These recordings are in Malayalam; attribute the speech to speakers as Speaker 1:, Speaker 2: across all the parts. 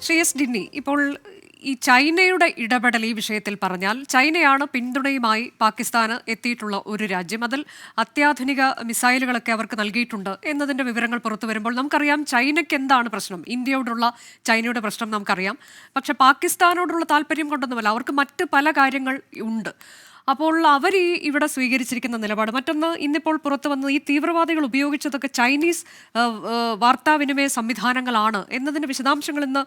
Speaker 1: ശ്രീയസ് ഡിന്നി, ഇപ്പോൾ ഈ ചൈനയുടെ ഇടപെടൽ ഈ വിഷയത്തിൽ പറഞ്ഞാൽ ചൈനയാണ് പിന്തുണയുമായി പാകിസ്ഥാന് എത്തിയിട്ടുള്ള ഒരു രാജ്യം. അതിൽ അത്യാധുനിക മിസൈലുകളൊക്കെ അവർക്ക് നൽകിയിട്ടുണ്ട് എന്നതിന്റെ വിവരങ്ങൾ പുറത്തു വരുമ്പോൾ നമുക്കറിയാം ചൈനയ്ക്ക് എന്താണ് പ്രശ്നം. ഇന്ത്യയോടുള്ള ചൈനയുടെ പ്രശ്നം നമുക്കറിയാം. പക്ഷെ പാകിസ്ഥാനോടുള്ള താല്പര്യം കൊണ്ടൊന്നുമല്ല, അവർക്ക് മറ്റ് പല കാര്യങ്ങൾ ഉണ്ട്. അപ്പോൾ അവർ ഇവിടെ സ്വീകരിച്ചിരിക്കുന്ന നിലപാട് മറ്റൊന്ന്, ഇന്നിപ്പോൾ പുറത്തു വന്നത് ഈ തീവ്രവാദികൾ ഉപയോഗിച്ചതൊക്കെ ചൈനീസ് വാർത്താവിനിമയ സംവിധാനങ്ങളാണ് എന്നതിൻ്റെ വിശദാംശങ്ങൾ ഇന്ന്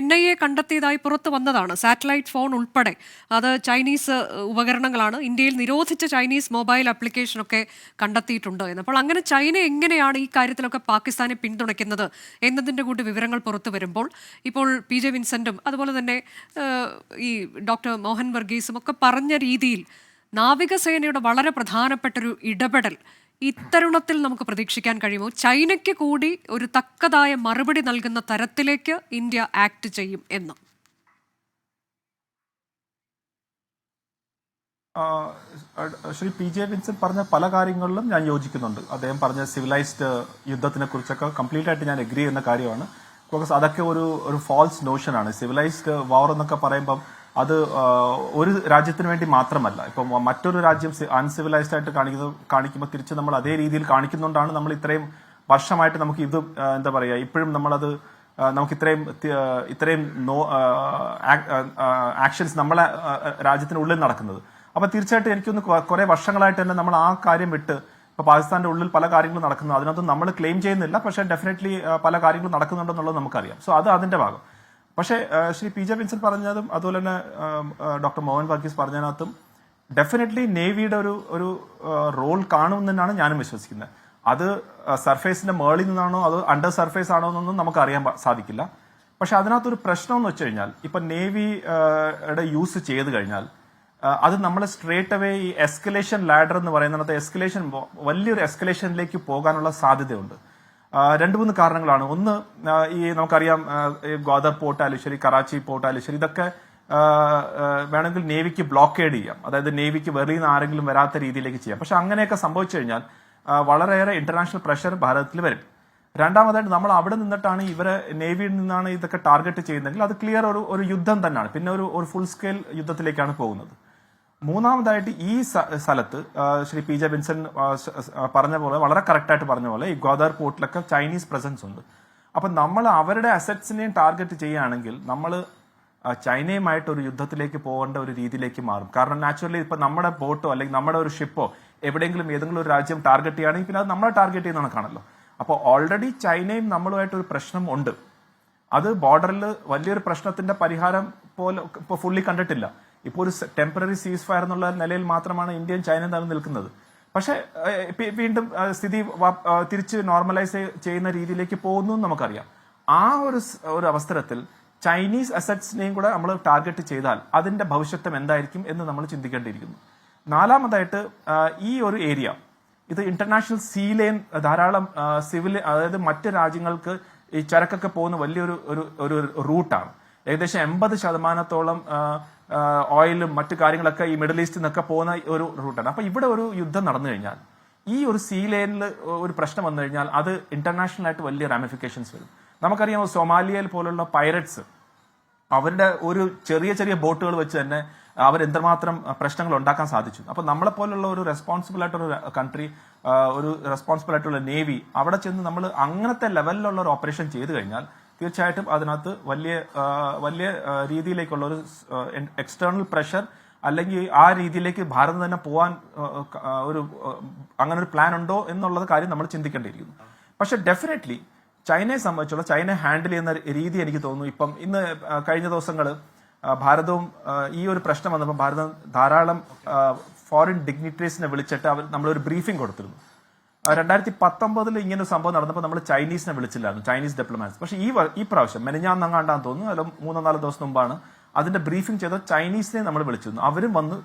Speaker 1: NIA കണ്ടെത്തിയതായി പുറത്തു വന്നതാണ്. സാറ്റലൈറ്റ് ഫോൺ ഉൾപ്പെടെ അത് ചൈനീസ് ഉപകരണങ്ങളാണ്. ഇന്ത്യയിൽ നിരോധിച്ച ചൈനീസ് മൊബൈൽ ആപ്ലിക്കേഷനൊക്കെ കണ്ടെത്തിയിട്ടുണ്ട് എന്ന്. അപ്പോൾ അങ്ങനെ ചൈന എങ്ങനെയാണ് ഈ കാര്യത്തിലൊക്കെ പാകിസ്ഥാനെ പിന്തുണയ്ക്കുന്നത് എന്നതിൻ്റെ കൂടി വിവരങ്ങൾ പുറത്തു വരുമ്പോൾ ഇപ്പോൾ PJ വിൻസെന്റും അതുപോലെ തന്നെ ഈ ഡോക്ടർ മോഹൻ വർഗീസും ഒക്കെ പറഞ്ഞ രീതിയിൽ നാവികസേനയുടെ വളരെ പ്രധാനപ്പെട്ടൊരു ഇടപെടൽ ഇത്തരുണത്തിൽ നമുക്ക് പ്രതീക്ഷിക്കാൻ കഴിയുമോ? ചൈനയ്ക്ക് കൂടി ഒരു തക്കതായ മറുപടി നൽകുന്ന തരത്തിലേക്ക് ഇന്ത്യ ആക്ട് ചെയ്യും എന്ന്?
Speaker 2: ശ്രീ PJ വിൻസെന്റ് പറഞ്ഞ പല കാര്യങ്ങളിലും ഞാൻ യോജിക്കുന്നുണ്ട്. അദ്ദേഹം പറഞ്ഞ സിവിലൈസ്ഡ് യുദ്ധത്തിനെ കുറിച്ചൊക്കെ കംപ്ലീറ്റ് ആയിട്ട് ഞാൻ എഗ്രി ചെയ്യുന്ന കാര്യമാണ്. ബിക്കോസ് അതൊക്കെ ഒരു ഫാൾസ് നോഷനാണ്. സിവിലൈസ്ഡ് വാർ എന്നൊക്കെ പറയുമ്പം അത് ഒരു രാജ്യത്തിന് വേണ്ടി മാത്രമല്ല. ഇപ്പം മറ്റൊരു രാജ്യം അൺസിവിലൈസ്ഡ് ആയിട്ട് കാണിക്കുമ്പോൾ തിരിച്ച് നമ്മൾ അതേ രീതിയിൽ കാണിക്കുന്നുകൊണ്ടാണ് നമ്മൾ ഇത്രയും വർഷമായിട്ട് നമുക്ക് ഇത് എന്താ പറയുക, ഇപ്പോഴും നമ്മളത് നമുക്ക് ഇത്രയും ആക്ഷൻസ് നമ്മളെ രാജ്യത്തിനുള്ളിൽ നടക്കുന്നത്. അപ്പൊ തീർച്ചയായിട്ടും എനിക്കൊന്ന് കുറെ വർഷങ്ങളായിട്ട് തന്നെ നമ്മൾ ആ കാര്യം വിട്ട് ഇപ്പൊ പാകിസ്ഥാന്റെ ഉള്ളിൽ പല കാര്യങ്ങളും നടക്കുന്നു. അതിനകത്ത് നമ്മൾ ക്ലെയിം ചെയ്യുന്നില്ല, പക്ഷേ ഡെഫിനറ്റ്ലി പല കാര്യങ്ങളും നടക്കുന്നുണ്ടെന്നുള്ളത് നമുക്കറിയാം. സോ അത് അതിന്റെ ഭാഗം. പക്ഷേ ശ്രീ PJ വിൻസെന്റ് പറഞ്ഞതും അതുപോലെ തന്നെ ഡോക്ടർ മോഹൻ വർഗീസ് പറഞ്ഞതിനകത്തും ഡെഫിനറ്റ്ലി നേവിയുടെ ഒരു റോൾ കാണുമെന്നാണ് ഞാനും വിശ്വസിക്കുന്നത്. അത് സർഫേസിന്റെ മേളിൽ നിന്നാണോ അതോ അണ്ടർ സർഫേസ് ആണോ എന്നൊന്നും നമുക്ക് അറിയാൻ സാധിക്കില്ല. പക്ഷെ അതിനകത്തൊരു പ്രശ്നം എന്ന് വെച്ച് കഴിഞ്ഞാൽ ഇപ്പൊ നേവിയുടെ യൂസ് ചെയ്ത് കഴിഞ്ഞാൽ അത് നമ്മൾ സ്ട്രേറ്റ് അവേ ഈ എസ്കലേഷൻ ലാഡർ എന്ന് പറയുന്നത് വലിയൊരു എസ്കലേഷനിലേക്ക് പോകാനുള്ള സാധ്യതയുണ്ട്. 2-3 കാരണങ്ങളാണ്. ഒന്ന്, ഈ നമുക്കറിയാം ഗ്വാദർ പോർട്ടായാലും ശരി, കറാച്ചി പോർട്ടായാലും ശരി, ഇതൊക്കെ വേണമെങ്കിൽ നേവിക്ക് ബ്ലോക്കേഡ് ചെയ്യാം. അതായത് നേവിക്ക് വെളിയിൽ നിന്ന് ആരെങ്കിലും വരാത്ത രീതിയിലേക്ക് ചെയ്യാം. പക്ഷെ അങ്ങനെയൊക്കെ സംഭവിച്ചു കഴിഞ്ഞാൽ വളരെയേറെ ഇന്റർനാഷണൽ പ്രഷർ ഭാരതത്തിൽ വരും. രണ്ടാമതായിട്ട് നമ്മൾ അവിടെ നിന്നിട്ടാണ് ഇവരെ നേവിയിൽ നിന്നാണ് ഇതൊക്കെ ടാർഗറ്റ് ചെയ്യുന്നതെങ്കിൽ അത് ക്ലിയർ ഒരു യുദ്ധം തന്നെയാണ്. പിന്നെ ഒരു ഫുൾ സ്കെയിൽ യുദ്ധത്തിലേക്കാണ് പോകുന്നത്. മൂന്നാമതായിട്ട് ഈ സ്ഥലത്ത് ശ്രീ PJ വിൻസെന്റ് പറഞ്ഞ പോലെ, വളരെ കറക്റ്റായിട്ട് പറഞ്ഞ പോലെ, ഈ ഗ്വാദർ പോർട്ടിലൊക്കെ ചൈനീസ് പ്രസൻസ് ഉണ്ട്. അപ്പൊ നമ്മൾ അവരുടെ അസറ്റ്സിനെയും ടാർഗറ്റ് ചെയ്യുകയാണെങ്കിൽ നമ്മൾ ചൈനയുമായിട്ട് ഒരു യുദ്ധത്തിലേക്ക് പോകേണ്ട ഒരു രീതിയിലേക്ക് മാറും. കാരണം നാച്ചുറലി ഇപ്പൊ നമ്മുടെ ബോട്ടോ അല്ലെങ്കിൽ നമ്മുടെ ഒരു ഷിപ്പോ ഏതെങ്കിലും ഒരു രാജ്യം ടാർഗറ്റ് ചെയ്യുകയാണെങ്കിൽ പിന്നെ അത് നമ്മളെ ടാർഗറ്റ് ചെയ്യുന്ന കണക്കാണല്ലോ. അപ്പോൾ ഓൾറെഡി ചൈനയും നമ്മളുമായിട്ട് ഒരു പ്രശ്നം ഉണ്ട്. അത് ബോർഡറിൽ വലിയൊരു പ്രശ്നത്തിന്റെ പരിഹാരം പോലെ ഇപ്പൊ ഫുള്ളി കണ്ടിട്ടില്ല. ഇപ്പോൾ ഒരു ടെമ്പററി സീസ് ഫയർ എന്നുള്ള നിലയിൽ മാത്രമാണ് ഇന്ത്യയും ചൈനയും തമ്മിൽ നിൽക്കുന്നത്. പക്ഷെ വീണ്ടും സ്ഥിതി തിരിച്ച് നോർമലൈസ് ചെയ്യുന്ന രീതിയിലേക്ക് പോകുന്നു എന്ന് നമുക്കറിയാം. ആ ഒരു അവസരത്തിൽ ചൈനീസ് അസറ്റ്സിനെയും കൂടെ നമ്മൾ ടാർഗറ്റ് ചെയ്താൽ അതിന്റെ ഭവിഷ്യത്വം എന്തായിരിക്കും എന്ന് നമ്മൾ ചിന്തിക്കേണ്ടിയിരിക്കുന്നു. നാലാമതായിട്ട് ഈ ഒരു ഏരിയ, ഇത് ഇന്റർനാഷണൽ സീ ലൈൻ, ധാരാളം സിവിൽ, അതായത് മറ്റ് രാജ്യങ്ങൾക്ക് ഈ ചരക്കൊക്കെ പോകുന്ന വലിയൊരു റൂട്ടാണ്. ഏകദേശം 80% ഓയിലും മറ്റു കാര്യങ്ങളൊക്കെ ഈ മിഡിൽ ഈസ്റ്റിൽ നിന്നൊക്കെ പോകുന്ന ഒരു റൂട്ടാണ്. അപ്പൊ ഇവിടെ ഒരു യുദ്ധം നടന്നു കഴിഞ്ഞാൽ, ഈ ഒരു സീ ലൈനിൽ ഒരു പ്രശ്നം വന്നു കഴിഞ്ഞാൽ അത് ഇന്റർനാഷണൽ ആയിട്ട് വലിയ റാമിഫിക്കേഷൻസ് വരും. നമുക്കറിയാം സൊമാലിയയിൽ പോലുള്ള പൈററ്റ്സ് അവരുടെ ഒരു ചെറിയ ബോട്ടുകൾ വെച്ച് തന്നെ അവരെന്തുമാത്രം പ്രശ്നങ്ങൾ ഉണ്ടാക്കാൻ സാധിച്ചു. അപ്പൊ നമ്മളെ പോലുള്ള ഒരു റെസ്പോൺസിബിൾ ആയിട്ടൊരു കൺട്രി, ഒരു റെസ്പോൺസിബിൾ ആയിട്ടുള്ള നേവി അവിടെ ചെന്ന് നമ്മൾ അങ്ങനത്തെ ലെവലിലുള്ള ഒരു ഓപ്പറേഷൻ ചെയ്തു കഴിഞ്ഞാൽ തീർച്ചയായിട്ടും അതിനകത്ത് വലിയ രീതിയിലേക്കുള്ള ഒരു എക്സ്റ്റേണൽ പ്രഷർ, അല്ലെങ്കിൽ ആ രീതിയിലേക്ക് ഭാരതം തന്നെ പോകാൻ അങ്ങനെ ഒരു പ്ലാൻ ഉണ്ടോ എന്നുള്ളത് കാര്യം നമ്മൾ ചിന്തിക്കേണ്ടിയിരിക്കുന്നു. പക്ഷെ ഡെഫിനറ്റ്ലി ചൈനയെ സംബന്ധിച്ചുള്ള ചൈന ഹാൻഡിൽ ചെയ്യുന്ന രീതി എനിക്ക് തോന്നുന്നു, ഇപ്പം ഇന്ന് കഴിഞ്ഞ ദിവസങ്ങൾ ഭാരതവും ഈ ഒരു പ്രശ്നം വന്നപ്പോൾ ഭാരതം ധാരാളം ഫോറിൻ ഡിഗ്നിറ്ററീസിനെ വിളിച്ചിട്ട് നമ്മളൊരു ബ്രീഫിംഗ് കൊടുത്തിരുന്നു. 2019 ഇങ്ങനെ ഒരു സംഭവം നടന്നപ്പോൾ നമ്മൾ ചൈനീസിനെ വിളിച്ചില്ലായിരുന്നു, ചൈനീസ് ഡിപ്ലോമാറ്റ്സ്. പക്ഷേ ഈ പ്രാവശ്യം മെനഞ്ഞാന്നങ്ങാണ്ടാന്ന് തോന്നുന്നു, അല്ല 3-4 ദിവസം മുമ്പാണ് അതിന്റെ ബ്രീഫിംഗ് ചെയ്ത ചൈനീസിനെ നമ്മൾ വിളിച്ചിരുന്നു. അവരും വന്ന്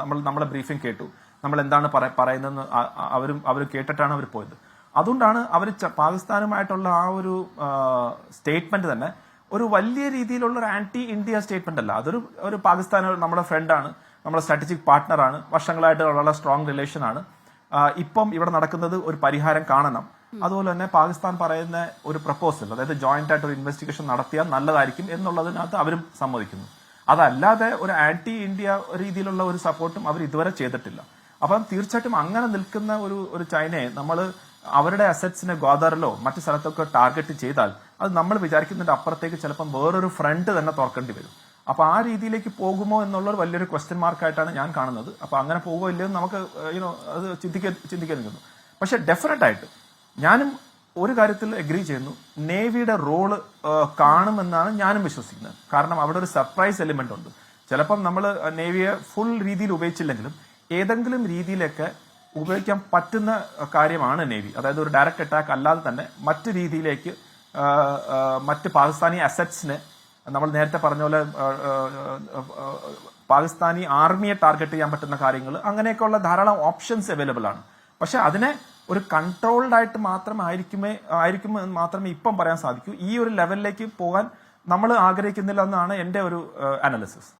Speaker 2: നമ്മളെ ബ്രീഫിംഗ് കേട്ടു, നമ്മൾ എന്താണ് പറയുന്നതെന്ന് അവർ കേട്ടിട്ടാണ് അവർ പോയത്. അതുകൊണ്ടാണ് അവർ പാകിസ്ഥാനുമായിട്ടുള്ള ആ ഒരു സ്റ്റേറ്റ്മെന്റ് തന്നെ ഒരു വലിയ രീതിയിലുള്ള ഒരു ആന്റി ഇന്ത്യ സ്റ്റേറ്റ്മെന്റ് അല്ല. ഒരു പാകിസ്ഥാൻ നമ്മുടെ ഫ്രണ്ടാണ്, നമ്മുടെ സ്ട്രാറ്റജിക് പാർട്ട്ണറാണ്, വർഷങ്ങളായിട്ട് വളരെ സ്ട്രോങ് റിലേഷൻ ആണ്. ഇപ്പം ഇവിടെ നടക്കുന്നത് ഒരു പരിഹാരം കാണണം. അതുപോലെ തന്നെ പാകിസ്ഥാൻ പറയുന്ന ഒരു പ്രപ്പോസൽ, അതായത് ജോയിന്റ് ആയിട്ട് ഒരു ഇൻവെസ്റ്റിഗേഷൻ നടത്തിയാൽ നല്ലതായിരിക്കും എന്നുള്ളതിനകത്ത് അവരും സമ്മതിക്കുന്നു. അതല്ലാതെ ഒരു ആന്റി ഇന്ത്യ രീതിയിലുള്ള ഒരു സപ്പോർട്ടും അവർ ഇതുവരെ ചെയ്തിട്ടില്ല. അപ്പം തീർച്ചയായിട്ടും അങ്ങനെ നിൽക്കുന്ന ഒരു ചൈനയെ നമ്മൾ അവരുടെ അസറ്റ്സിനെ ഗ്വാദറിലോ മറ്റു സ്ഥലത്തൊക്കെ ടാർഗറ്റ് ചെയ്താൽ അത് നമ്മൾ വിചാരിക്കുന്നതിന്റെ അപ്പുറത്തേക്ക് ചിലപ്പം വേറൊരു ഫ്രണ്ട് തന്നെ തുറക്കേണ്ടി വരും. അപ്പൊ ആ രീതിയിലേക്ക് പോകുമോ എന്നുള്ള വലിയൊരു ക്വസ്റ്റ്യൻ മാർക്കായിട്ടാണ് ഞാൻ കാണുന്നത്. അപ്പൊ അങ്ങനെ പോകുമോ ഇല്ലയോ നമുക്ക് അത് ചിന്തിക്കുന്നു. പക്ഷെ ഡെഫിനറ്റ് ആയിട്ട് ഞാനും ഒരു കാര്യത്തിൽ എഗ്രി ചെയ്യുന്നു, നേവിയുടെ റോള് കാണുമെന്നാണ് ഞാനും വിശ്വസിക്കുന്നത്. കാരണം അവിടെ ഒരു സർപ്രൈസ് എലിമെന്റ് ഉണ്ട്. ചിലപ്പം നമ്മൾ നേവിയെ ഫുൾ രീതിയിൽ ഉപയോഗിച്ചില്ലെങ്കിലും ഏതെങ്കിലും രീതിയിലൊക്കെ ഉപയോഗിക്കാൻ പറ്റുന്ന കാര്യമാണ് നേവി. അതായത് ഒരു ഡയറക്റ്റ് അറ്റാക്ക് അല്ലാതെ തന്നെ മറ്റു രീതിയിലേക്ക് മറ്റ് പാകിസ്ഥാനി അസറ്റ്സിനെ, നമ്മൾ നേരത്തെ പറഞ്ഞ പോലെ പാകിസ്ഥാനി ആർമിയെ ടാർഗറ്റ് ചെയ്യാൻ പറ്റുന്ന കാര്യങ്ങൾ, അങ്ങനെയൊക്കെയുള്ള ധാരാളം ഓപ്ഷൻസ് അവൈലബിൾ ആണ്. പക്ഷെ അതിനെ ഒരു കൺട്രോൾഡ് ആയിട്ട് മാത്രമേ ഇപ്പം പറയാൻ സാധിക്കൂ. ഈ ഒരു ലെവലിലേക്ക് പോകാൻ നമ്മൾ ആഗ്രഹിക്കുന്നില്ല എന്നാണ് എന്റെ ഒരു അനാലിസിസ്.